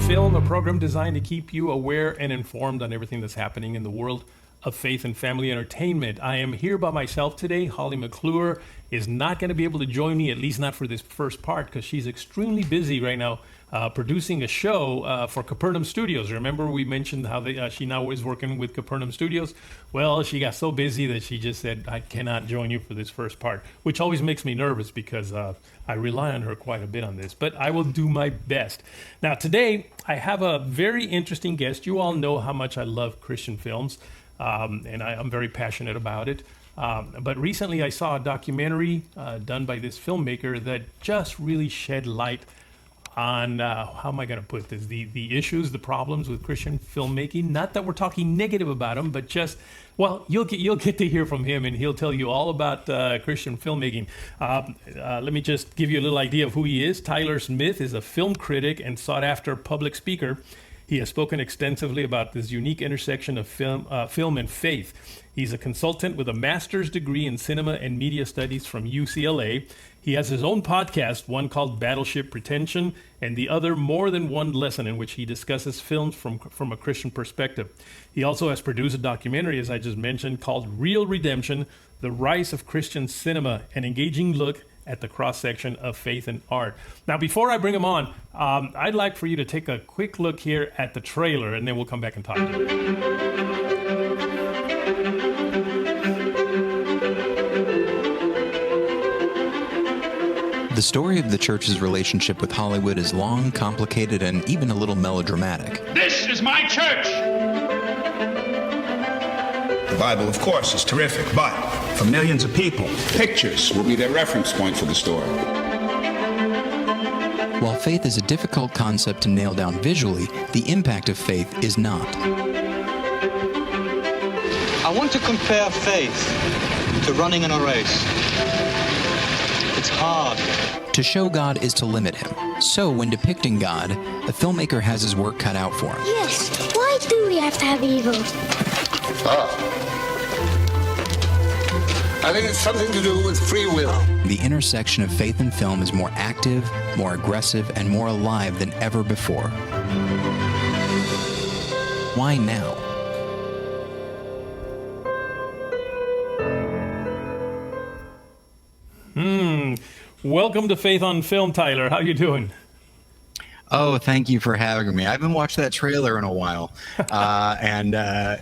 Film, a program designed to keep you aware and informed on everything that's happening in the world of faith and family entertainment. I am here by myself today. Holly McClure is not going to be able to join me, at least not for this first part, because she's extremely busy right now producing a show for Capernaum Studios. Remember we mentioned how she now is working with Capernaum Studios? Well, she got so busy that she just said, I cannot join you for this first part, which always makes me nervous because I rely on her quite a bit on this, but I will do my best. Now, today, I have a very interesting guest. You all know how much I love Christian films, and I'm very passionate about it. But recently I saw a documentary done by this filmmaker that just really shed light on, how am I going to put this, the issues, the problems with Christian filmmaking. Not that we're talking negative about them, but just, well, you'll get to hear from him, and he'll tell you all about Christian filmmaking. Let me just give you a little idea of who he is. Tyler Smith is a film critic and sought-after public speaker. He has spoken extensively about this unique intersection of film and faith. He's a consultant with a master's degree in cinema and media studies from UCLA. He has his own podcast, one called Battleship Pretension, and the other More Than One Lesson, in which he discusses films from a Christian perspective. He also has produced a documentary, as I just mentioned, called Real Redemption, The Rise of Christian Cinema, an engaging look at the cross-section of faith and art. Now, before I bring him on, I'd like for you to take a quick look here at the trailer, and then we'll come back and talk to you. The story of the church's relationship with Hollywood is long, complicated, and even a little melodramatic. This is my church! The Bible, of course, is terrific, but for millions of people, pictures will be their reference point for the story. While faith is a difficult concept to nail down visually, the impact of faith is not. I want to compare faith to running in a race. It's hard. To show God is to limit him. So when depicting God, the filmmaker has his work cut out for him. Yes, why do we have to have evil? I think it's something to do with free will. The intersection of faith and film is more active, more aggressive, and more alive than ever before. Why now? Welcome to Faith on Film, Tyler. How you doing? Oh, thank you for having me. I haven't watched that trailer in a while.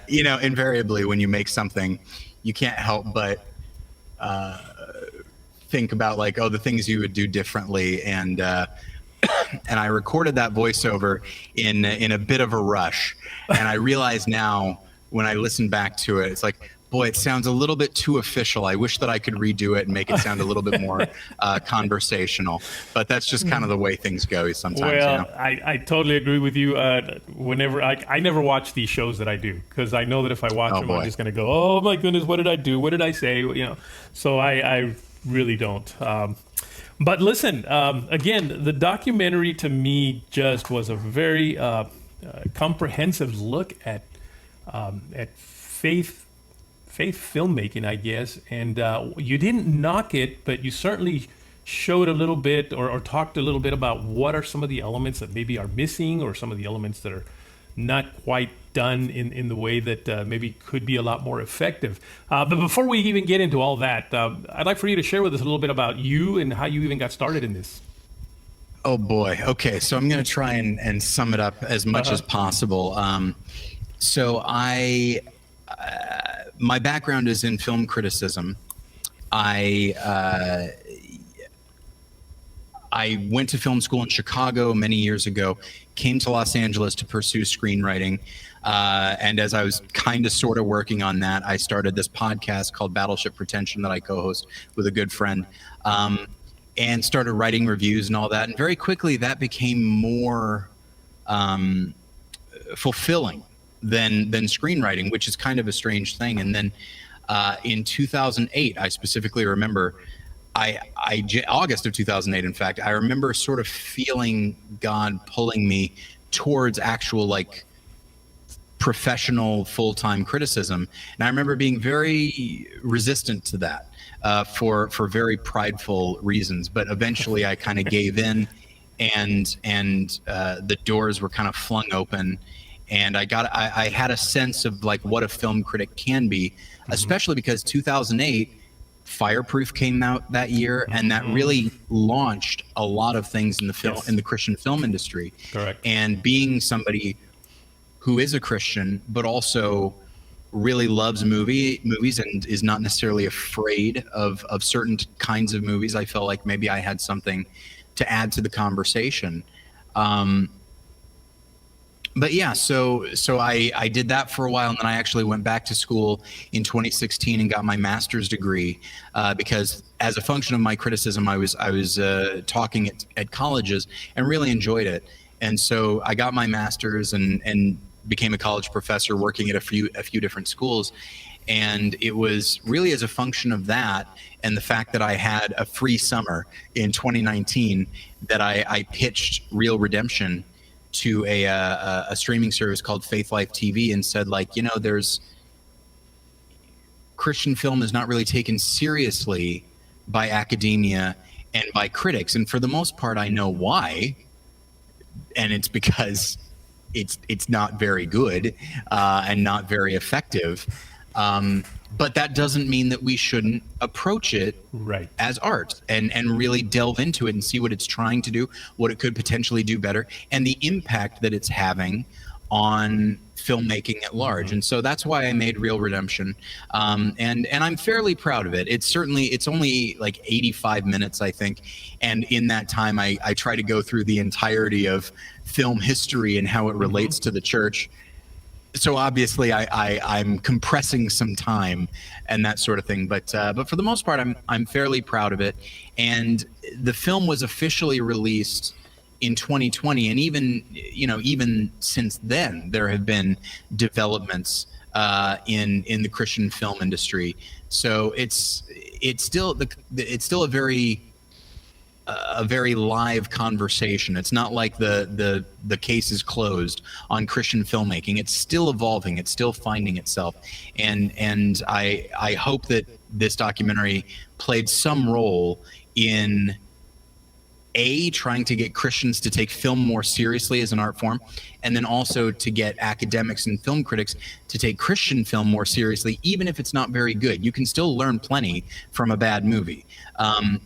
Invariably when you make something, you can't help but think about the things you would do differently. And I recorded that voiceover in a bit of a rush. And I realize now when I listen back to it, it's like, boy, it sounds a little bit too official. I wish that I could redo it and make it sound a little bit more conversational. But that's just kind of the way things go sometimes. Well, I totally agree with you. Whenever I never watch these shows that I do, because I know that if I watch them, I'm just going to go, oh my goodness, what did I do? What did I say? So I really don't. But listen, again, the documentary to me just was a very comprehensive look at faith filmmaking, I guess. And you didn't knock it, but you certainly showed a little bit or talked a little bit about what are some of the elements that maybe are missing, or some of the elements that are not quite done in the way that maybe could be a lot more effective. But before we even get into all that, I'd like for you to share with us a little bit about you and how you even got started in this. Oh boy. Okay. So I'm going to try and sum it up as much as possible. My background is in film criticism. I went to film school in Chicago many years ago, came to Los Angeles to pursue screenwriting. And as I was kind of sort of working on that, I started this podcast called Battleship Pretension that I co-host with a good friend, and started writing reviews and all that. And very quickly that became more fulfilling than screenwriting, which is kind of a strange thing. And then in 2008, I specifically remember, August of 2008, in fact, I remember sort of feeling God pulling me towards actual professional full-time criticism. And I remember being very resistant to that for very prideful reasons. But eventually I kind of gave in and the doors were kind of flung open, and I had a sense of like what a film critic can be, especially because 2008 Fireproof came out that year, and that really launched a lot of things in the film in the Christian film industry. Correct. And being somebody who is a Christian but also really loves movies and is not necessarily afraid of certain kinds of movies, I felt like maybe I had something to add to the conversation. But yeah, so I did that for a while, and then I actually went back to school in 2016 and got my master's degree, because as a function of my criticism, I was talking at colleges and really enjoyed it. And so I got my master's and became a college professor working at a few different schools. And it was really as a function of that and the fact that I had a free summer in 2019 that I pitched Real Redemption to a streaming service called Faith Life TV and said, like, you know, there's Christian film is not really taken seriously by academia and by critics. And for the most part, I know why. And it's because it's not very good and not very effective. But that doesn't mean that we shouldn't approach it as art and really delve into it and see what it's trying to do, what it could potentially do better, and the impact that it's having on filmmaking at large. And so that's why I made Real Redemption. And I'm fairly proud of it. It's only like 85 minutes, I think. And in that time, I try to go through the entirety of film history and how it relates to the church. So obviously I'm compressing some time and that sort of thing, but for the most part, I'm fairly proud of it. And the film was officially released in 2020, and even since then, there have been developments in the Christian film industry. So it's still a very live conversation. It's not like the case is closed on Christian filmmaking. It's still evolving. It's still finding itself. And I hope that this documentary played some role in trying to get Christians to take film more seriously as an art form, and then also to get academics and film critics to take Christian film more seriously, even if it's not very good. You can still learn plenty from a bad movie.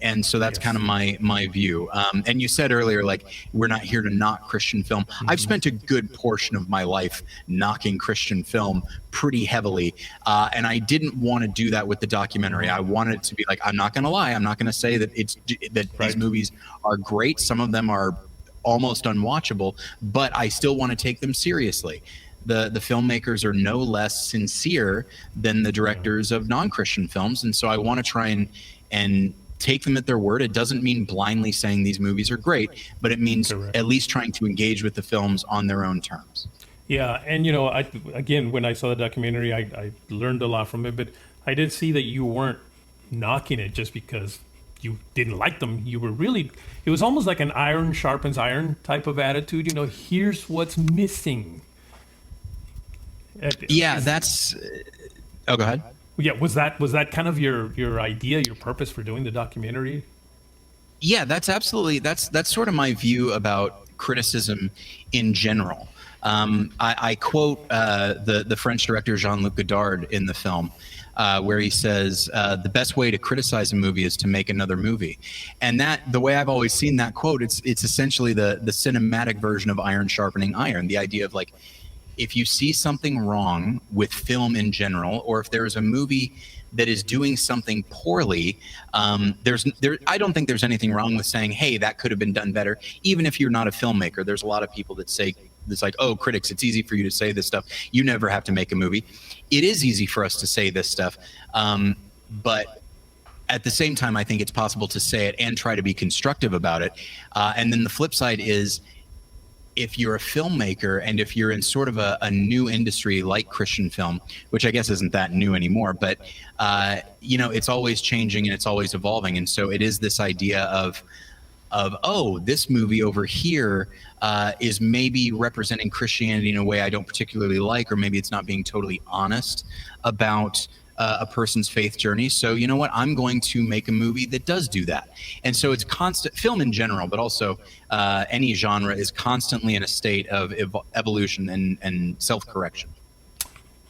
And so that's kind of my view. And you said earlier, like, we're not here to knock Christian film. I've spent a good portion of my life knocking Christian film pretty heavily. And I didn't want to do that with the documentary. I wanted it to be like, I'm not going to lie. I'm not going to say that these movies are great. Some of them are almost unwatchable, but I still want to take them seriously. The filmmakers are no less sincere than the directors of non-Christian films. And so I want to try and take them at their word. It doesn't mean blindly saying these movies are great, but it means at least trying to engage with the films on their own terms. Yeah, and again, when I saw the documentary, I learned a lot from it, but I did see that you weren't knocking it just because you didn't like them. You were really, it was almost like an iron sharpens iron type of attitude. Here's what's missing. Yeah, that's. Oh, go ahead. Yeah, was that kind of your idea, your purpose for doing the documentary? Yeah, that's sort of my view about criticism in general. I quote the French director Jean-Luc Godard in the film, where he says, the best way to criticize a movie is to make another movie. And the way I've always seen that quote, it's essentially the cinematic version of iron sharpening iron. The idea of, like, if you see something wrong with film in general, or if there's a movie that is doing something poorly, I don't think there's anything wrong with saying, hey, that could have been done better. Even if you're not a filmmaker, there's a lot of people that say, it's like, oh, critics, it's easy for you to say this stuff. You never have to make a movie. It is easy for us to say this stuff. But at the same time, I think it's possible to say it and try to be constructive about it. And then the flip side is, if you're a filmmaker and if you're in sort of a new industry like Christian film, which I guess isn't that new anymore, but it's always changing and it's always evolving. And so it is this idea of oh, this movie over here is maybe representing Christianity in a way I don't particularly like, or maybe it's not being totally honest about a person's faith journey. So you know what? I'm going to make a movie that does do that. And so it's constant. Film in general, but also any genre is constantly in a state of evolution and self-correction.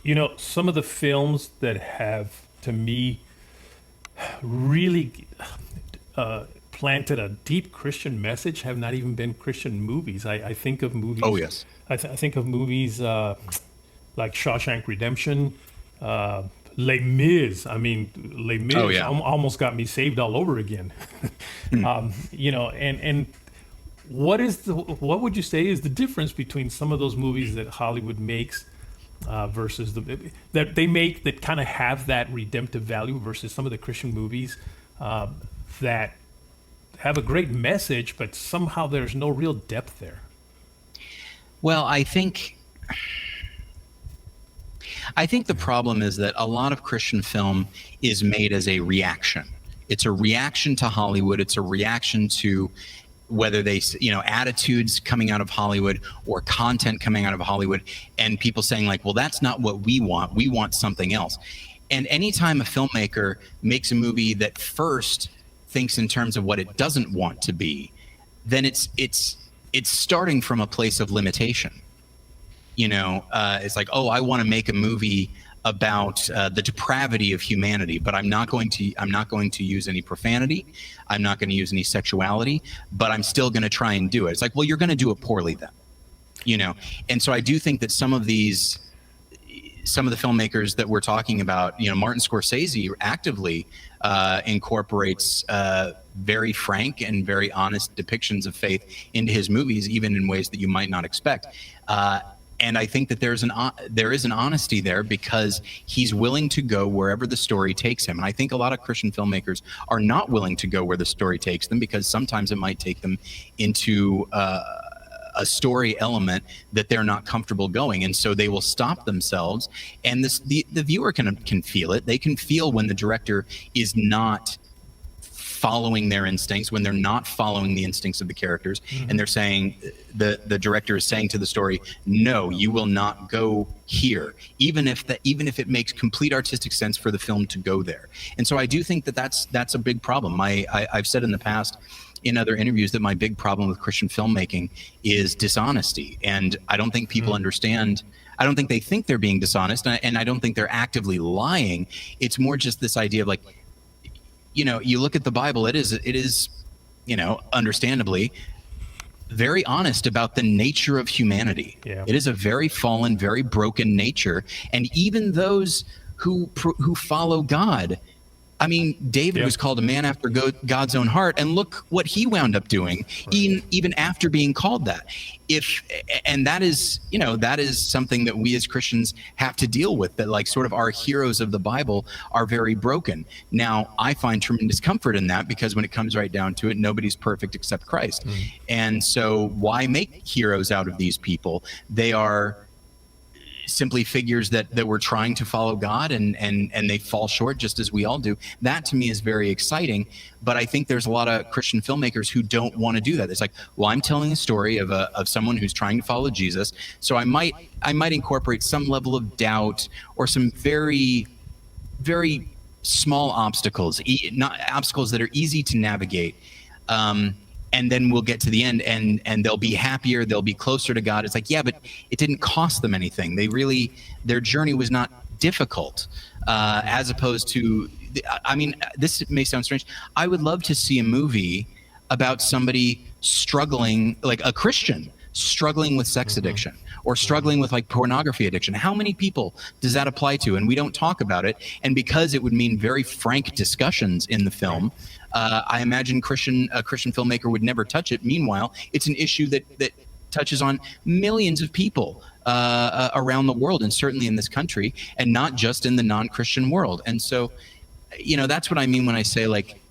You know, some of the films that have, to me, really planted a deep Christian message have not even been Christian movies. I think of movies. Oh, yes. I think of movies like Shawshank Redemption, Les Mis. I mean, Les Mis Oh, yeah. almost got me saved all over again. You know, and what would you say is the difference between some of those movies that Hollywood makes versus that they make that kind of have that redemptive value versus some of the Christian movies that have a great message, but somehow there's no real depth there? Well, I think the problem is that a lot of Christian film is made as a reaction. It's a reaction to Hollywood. It's a reaction to whether they, attitudes coming out of Hollywood or content coming out of Hollywood, and people saying like, well, that's not what we want. We want something else. And anytime a filmmaker makes a movie that first thinks in terms of what it doesn't want to be, then it's starting from a place of limitation. It's like, oh, I want to make a movie about the depravity of humanity, but I'm not going to use any profanity. I'm not going to use any sexuality, but I'm still going to try and do it. It's like, well, you're going to do it poorly then, And so I do think that some of the filmmakers that we're talking about, Martin Scorsese actively incorporates very frank and very honest depictions of faith into his movies, even in ways that you might not expect. And I think that there is an honesty there because he's willing to go wherever the story takes him. And I think a lot of Christian filmmakers are not willing to go where the story takes them because sometimes it might take them into a story element that they're not comfortable going. And so they will stop themselves. And the viewer can feel it. They can feel when the director is not following their instincts, when they're not following the instincts of the characters, and they're saying, the director is saying to the story, no, you will not go here, even if it makes complete artistic sense for the film to go there. And so I do think that that's a big problem. I've said in the past in other interviews that my big problem with Christian filmmaking is dishonesty, and I don't think people understand. I don't think they think they're being dishonest, and I don't think they're actively lying. It's more just this idea of like, you look at the Bible, it is, understandably very honest about the nature of humanity. Yeah. It is a very fallen, very broken nature. And even those who follow God, I mean, David was called a man after God's own heart, and look what he wound up doing, even after being called that. And that is something that we as Christians have to deal with, that like sort of our heroes of the Bible are very broken. Now, I find tremendous comfort in that because when it comes right down to it, nobody's perfect except Christ. And so why make heroes out of these people? They are simply figures that were trying to follow God and they fall short just as we all do. That to me is very exciting, but I think there's a lot of Christian filmmakers who don't want to do that. It's like, well, I'm telling a story of someone who's trying to follow Jesus, so I might incorporate some level of doubt or some very, very small obstacles, not obstacles that are easy to navigate. And then we'll get to the end and they'll be happier, they'll be closer to God. It's like, yeah, but it didn't cost them anything. Their journey was not difficult, as opposed to, I mean, this may sound strange. I would love to see a movie about somebody struggling, like a Christian struggling with sex addiction or struggling with like pornography addiction. How many people does that apply to? And we don't talk about it. And because it would mean very frank discussions in the film, I imagine a Christian filmmaker would never touch it. Meanwhile, it's an issue that touches on millions of people around the world, and certainly in this country, and not just in the non-Christian world. And so, that's what I mean when I say like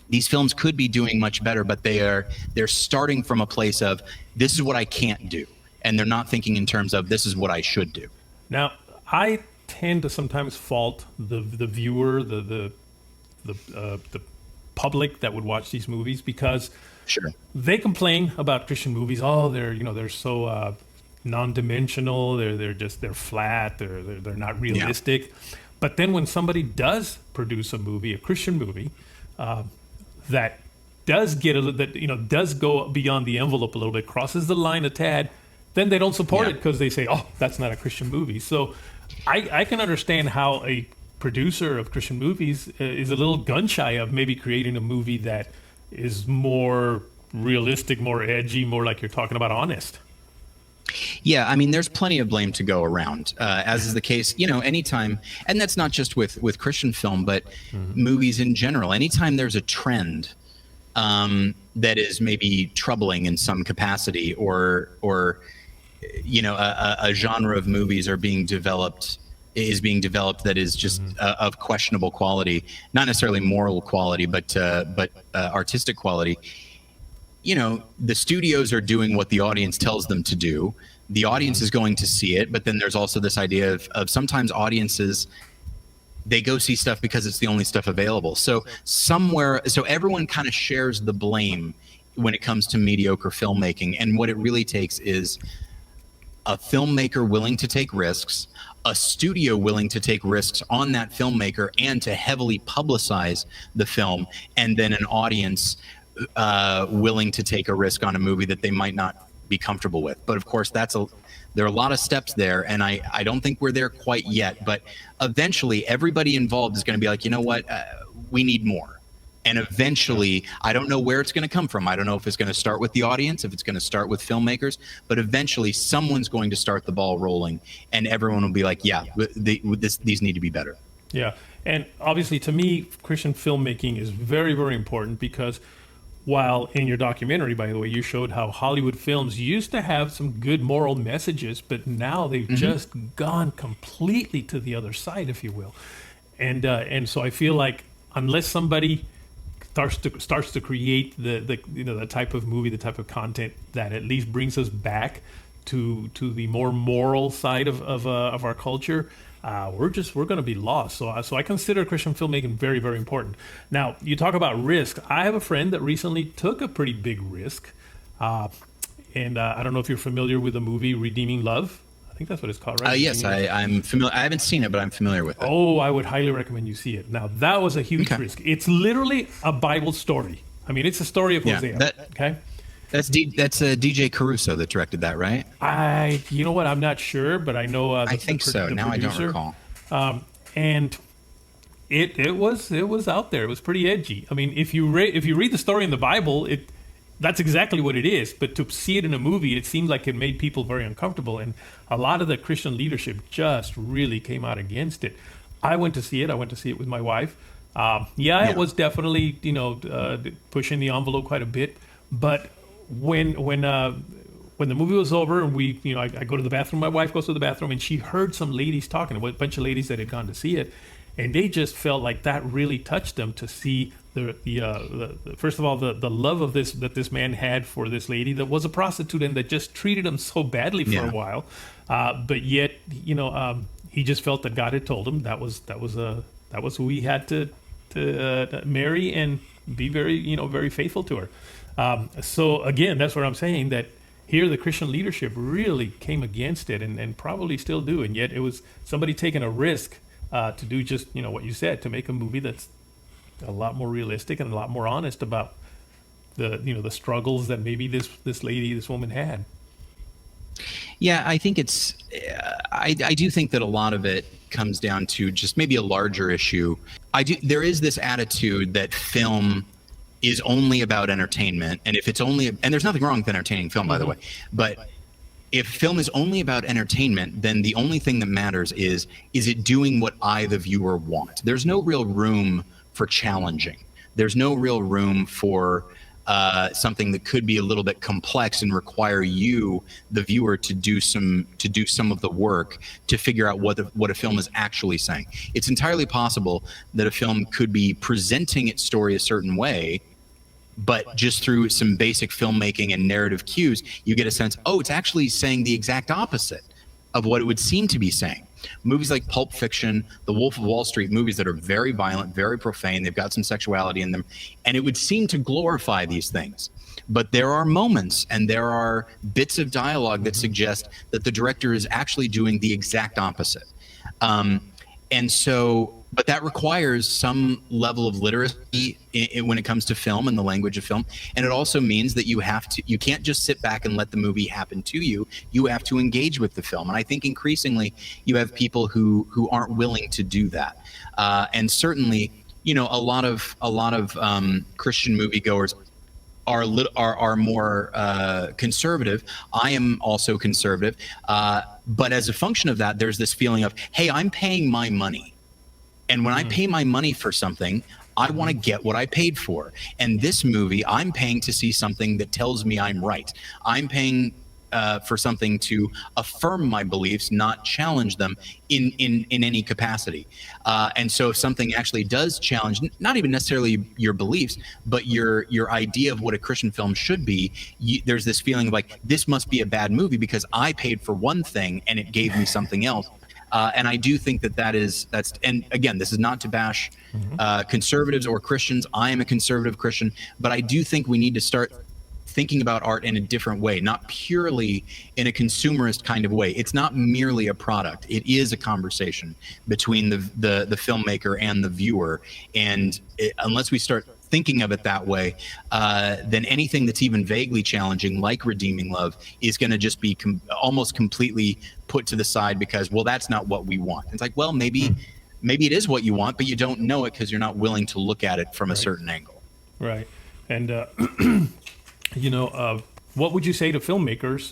these films could be doing much better, but they're starting from a place of this is what I can't do, and they're not thinking in terms of this is what I should do. Now, I tend to sometimes fault the viewer, the public that would watch these movies because they complain about Christian movies. Oh, they're so non-dimensional. They're flat. They're not realistic. But then when somebody does produce a movie, a Christian movie, that does get a little, that does go beyond the envelope a little bit, crosses the line a tad, then they don't support it because they say, "Oh, that's not a Christian movie." So I can understand how a producer of Christian movies is a little gun shy of maybe creating a movie that is more realistic, more edgy, more like you're talking about, honest. Yeah, I mean, there's plenty of blame to go around, as is the case, anytime, and that's not just with Christian film, but movies in general. Anytime there's a trend that is maybe troubling in some capacity, or a genre of movies is being developed that is just of questionable quality, not necessarily moral quality, but artistic quality. The studios are doing what the audience tells them to do. The audience is going to see it, but then there's also this idea of sometimes audiences, they go see stuff because it's the only stuff available. So everyone kind of shares the blame when it comes to mediocre filmmaking. And what it really takes is a filmmaker willing to take risks, a studio willing to take risks on that filmmaker and to heavily publicize the film, and then an audience willing to take a risk on a movie that they might not be comfortable with. But of course, there are a lot of steps there, and I don't think we're there quite yet. But eventually, everybody involved is going to be like, you know what, we need more. And eventually, I don't know where it's going to come from. I don't know if it's going to start with the audience, if it's going to start with filmmakers, but eventually someone's going to start the ball rolling, and everyone will be like, yeah, these need to be better. Yeah, and obviously, to me, Christian filmmaking is very, very important, because while in your documentary, by the way, you showed how Hollywood films used to have some good moral messages, but now they've just gone completely to the other side, if you will. And so I feel like unless somebody starts to create the type of movie, the type of content that at least brings us back to the more moral side of our culture, we're going to be lost. So I consider Christian filmmaking very, very important. Now, you talk about risk. I have a friend that recently took a pretty big risk, and I don't know if you're familiar with the movie Redeeming Love. I think that's what it's called, right? Yes, I'm familiar. I haven't seen it, but I'm familiar with it. Oh, I would highly recommend you see it. Now, that was a huge risk. It's literally a Bible story. I mean, it's a story of Hosea. Okay. That's DJ Caruso that directed that, right? You know what? I'm not sure, but I know. I think so. Now I don't recall. And it was out there. It was pretty edgy. I mean, if you read the story in the Bible, that's exactly what it is. But to see it in a movie, it seemed like it made people very uncomfortable, and a lot of the Christian leadership just really came out against it. I went to see it. I went to see it with my wife. It was definitely pushing the envelope quite a bit, but when the movie was over and I go to the bathroom, my wife goes to the bathroom, and she heard some ladies talking, a bunch of ladies that had gone to see it, and they just felt like that really touched them to see the first of all the love that this man had for this lady that was a prostitute and that just treated him so badly for a while, but yet he just felt that God had told him that was who he had to marry and be very faithful to her. So again, that's what I'm saying, that here the Christian leadership really came against it and probably still do. And yet it was somebody taking a risk to do just, what you said, to make a movie that's a lot more realistic and a lot more honest about the struggles that maybe this woman had. Yeah, I think I do think that a lot of it comes down to just maybe a larger issue. There is this attitude that film is only about entertainment, and and there's nothing wrong with entertaining film, by the way, but if film is only about entertainment, then the only thing that matters is it doing what I, the viewer, want? There's no real room for challenging. There's no real room for something that could be a little bit complex and require you, the viewer, to do some of the work to figure out what a film is actually saying. It's entirely possible that a film could be presenting its story a certain way, but just through some basic filmmaking and narrative cues, you get a sense, it's actually saying the exact opposite of what it would seem to be saying. Movies like Pulp Fiction, The Wolf of Wall Street, movies that are very violent, very profane, they've got some sexuality in them, and it would seem to glorify these things. But there are moments and there are bits of dialogue that suggest that the director is actually doing the exact opposite. And so, but that requires some level of literacy when it comes to film and the language of film. And it also means that you can't just sit back and let the movie happen to you. You have to engage with the film. And I think increasingly you have people who aren't willing to do that. And certainly, a lot of Christian moviegoers are more conservative. I am also conservative. But as a function of that, there's this feeling of, hey, I'm paying my money. And when I pay my money for something, I want to get what I paid for. And this movie, I'm paying to see something that tells me I'm right. I'm paying for something to affirm my beliefs, not challenge them in any capacity. And so if something actually does challenge, not even necessarily your beliefs, but your idea of what a Christian film should be, there's this feeling of like, this must be a bad movie because I paid for one thing and it gave me something else. And I do think that's, and again, this is not to bash conservatives or Christians. I am a conservative Christian, but I do think we need to start thinking about art in a different way, not purely in a consumerist kind of way. It's not merely a product. It is a conversation between the filmmaker and the viewer. And unless we start thinking of it that way, then anything that's even vaguely challenging, like Redeeming Love, is going to just be almost completely put to the side because, well, that's not what we want. It's like, well, maybe it is what you want, but you don't know it because you're not willing to look at it from a certain angle. Right. And, what would you say to filmmakers?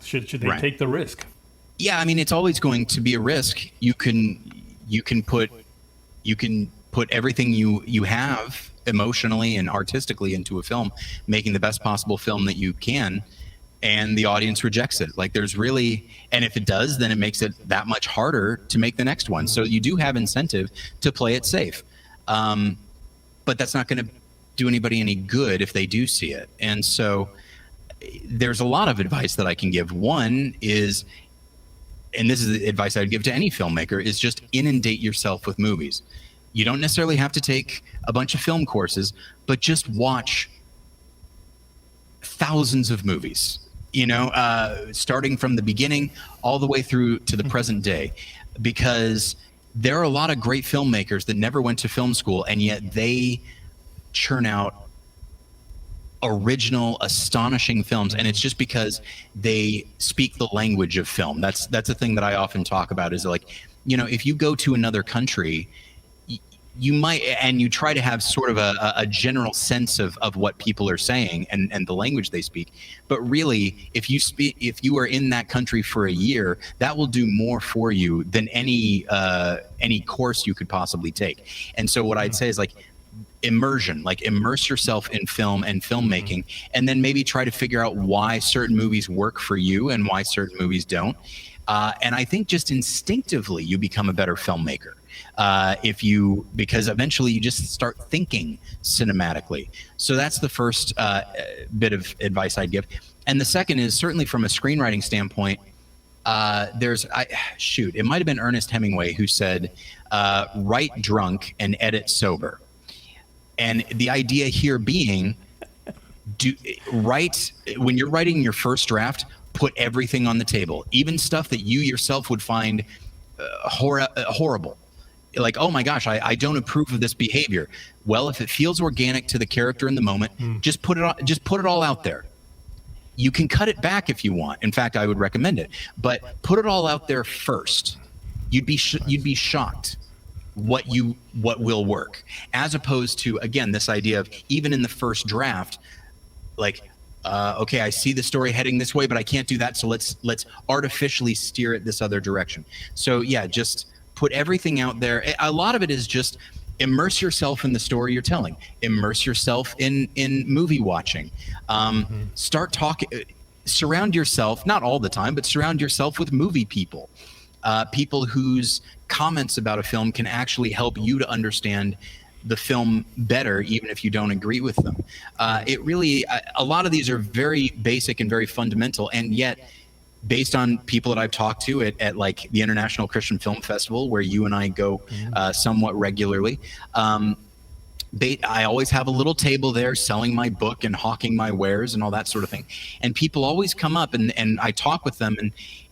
Should they take the risk? Yeah, I mean, it's always going to be a risk. You can put everything you have emotionally and artistically into a film, making the best possible film that you can, and the audience rejects it. Like and if it does, then it makes it that much harder to make the next one. So you do have incentive to play it safe. But that's not going to do anybody any good if they do see it. And so there's a lot of advice that I can give. One is, and this is the advice I'd give to any filmmaker, is just inundate yourself with movies. You don't necessarily have to take a bunch of film courses, but just watch thousands of movies, starting from the beginning all the way through to the present day, because there are a lot of great filmmakers that never went to film school, and yet they churn out original, astonishing films. And it's just because they speak the language of film. That's a thing that I often talk about, is like, if you go to another country, you might, and you try to have sort of a general sense of what people are saying and the language they speak. But really, if you are in that country for a year, that will do more for you than any course you could possibly take. And so what I'd say is, like, immersion, like immerse yourself in film and filmmaking, and then maybe try to figure out why certain movies work for you and why certain movies don't. And I think just instinctively you become a better filmmaker because eventually you just start thinking cinematically. So that's the first bit of advice I'd give. And the second is, certainly from a screenwriting standpoint, it might have been Ernest Hemingway who said, write drunk and edit sober. And the idea here being, when you're writing your first draft, put everything on the table, even stuff that you yourself would find horrible. Like, oh my gosh, I don't approve of this behavior. Well, if it feels organic to the character in the moment, just put it all out there. You can cut it back if you want. In fact, I would recommend it, but put it all out there first. You'd be shocked what will work, as opposed to, again, this idea of, even in the first draft, like, okay, I see the story heading this way, but I can't do that, so let's artificially steer it this other direction. So yeah, just put everything out there. A lot of it is just immerse yourself in the story you're telling. Immerse yourself in movie watching. Start talking. Surround yourself, not all the time, but surround yourself with movie people. People whose comments about a film can actually help you to understand the film better, even if you don't agree with them. A lot of these are very basic and very fundamental, and yet, based on people that I've talked to at like the International Christian Film Festival, where you and I go somewhat regularly, I always have a little table there selling my book and hawking my wares and all that sort of thing. And people always come up and I talk with them,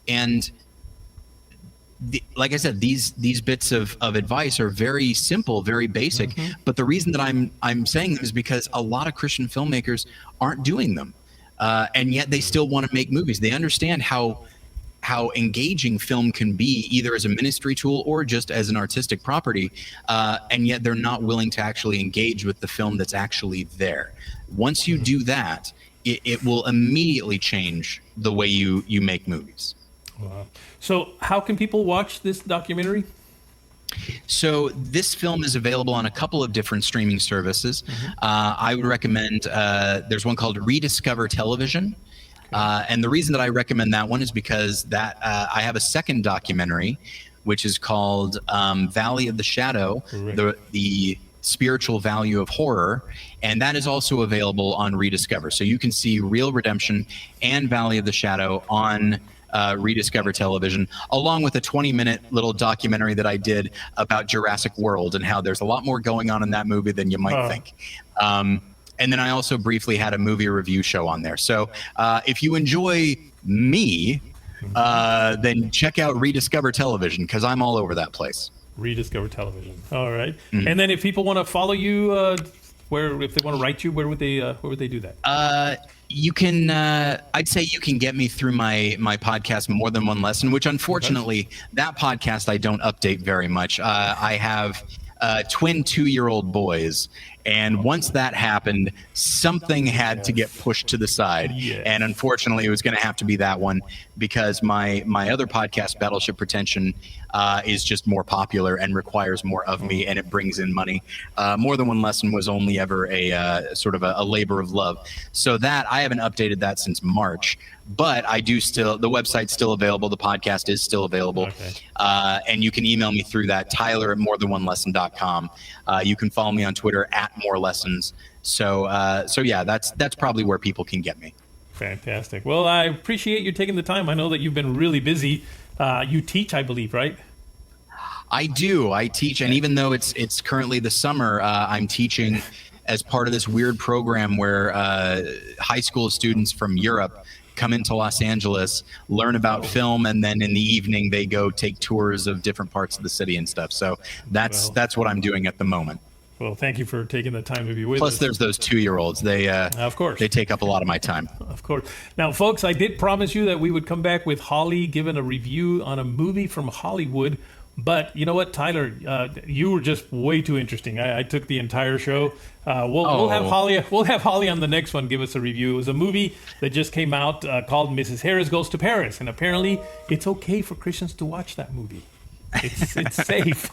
and like I said, these bits of advice are very simple, very basic. But the reason that I'm saying them is because a lot of Christian filmmakers aren't doing them, and yet they still want to make movies. They understand how engaging film can be, either as a ministry tool or just as an artistic property, and yet they're not willing to actually engage with the film that's actually there. Once you do that, it will immediately change the way you make movies. Wow. So how can people watch this documentary? So this film is available on a couple of different streaming services. I would recommend, there's one called Rediscover Television. And the reason that I recommend that one is because I have a second documentary, which is called Valley of the Shadow, the spiritual value of horror. And that is also available on Rediscover. So you can see Real Redemption and Valley of the Shadow on Rediscover Television, along with a 20-minute little documentary that I did about Jurassic World and how there's a lot more going on in that movie than you might think. And then I also briefly had a movie review show on there. So if you enjoy me, then check out Rediscover Television, because I'm all over that place. Rediscover Television. All right. And then if people want to follow you, if they want to write you, where would they do that? You can, I'd say you can get me through my podcast, More Than One Lesson, which unfortunately, that podcast I don't update very much. I have twin 2-year-old boys. And once that happened, something had to get pushed to the side. And unfortunately, it was going to have to be that one, because my other podcast, Battleship Pretension, is just more popular and requires more of me, and it brings in money. More Than One Lesson was only ever a sort of a labor of love. So that I haven't updated that since March, but I do still. The website's still available. The podcast is still available, and you can email me through that, Tyler@morethanonelesson.com. You can follow me on Twitter @morelessons. So yeah, that's probably where people can get me. Fantastic. Well, I appreciate you taking the time. I know that you've been really busy. You teach, I believe, right? I do. I teach, and even though it's currently the summer, I'm teaching as part of this weird program where high school students from Europe come into Los Angeles, learn about film, and then in the evening they go take tours of different parts of the city and stuff. So that's what I'm doing at the moment. Well, thank you for taking the time to be with us. Plus, there's those 2-year-olds. They, of course, they take up a lot of my time. Of course. Now, folks, I did promise you that we would come back with Holly giving a review on a movie from Hollywood. But you know what, Tyler, you were just way too interesting. I took the entire show. We'll have Holly. We'll have Holly on the next one give us a review. It was a movie that just came out called Mrs. Harris Goes to Paris, and apparently it's okay for Christians to watch that movie. It's safe.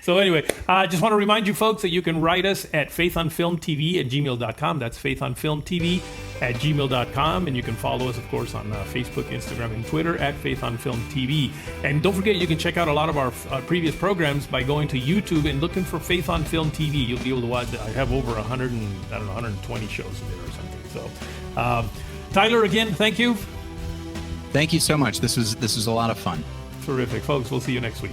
So anyway, I just want to remind you folks that you can write us at faithonfilmtv@gmail.com. That's faithonfilmtv@gmail.com. And you can follow us, of course, on Facebook, Instagram, and Twitter at faithonfilmtv. And don't forget, you can check out a lot of our previous programs by going to YouTube and looking for Faith on Film TV. You'll be able to watch. I have over 120 shows there or something. So, Tyler, again, thank you. Thank you so much. This was a lot of fun. Terrific. Folks, we'll see you next week.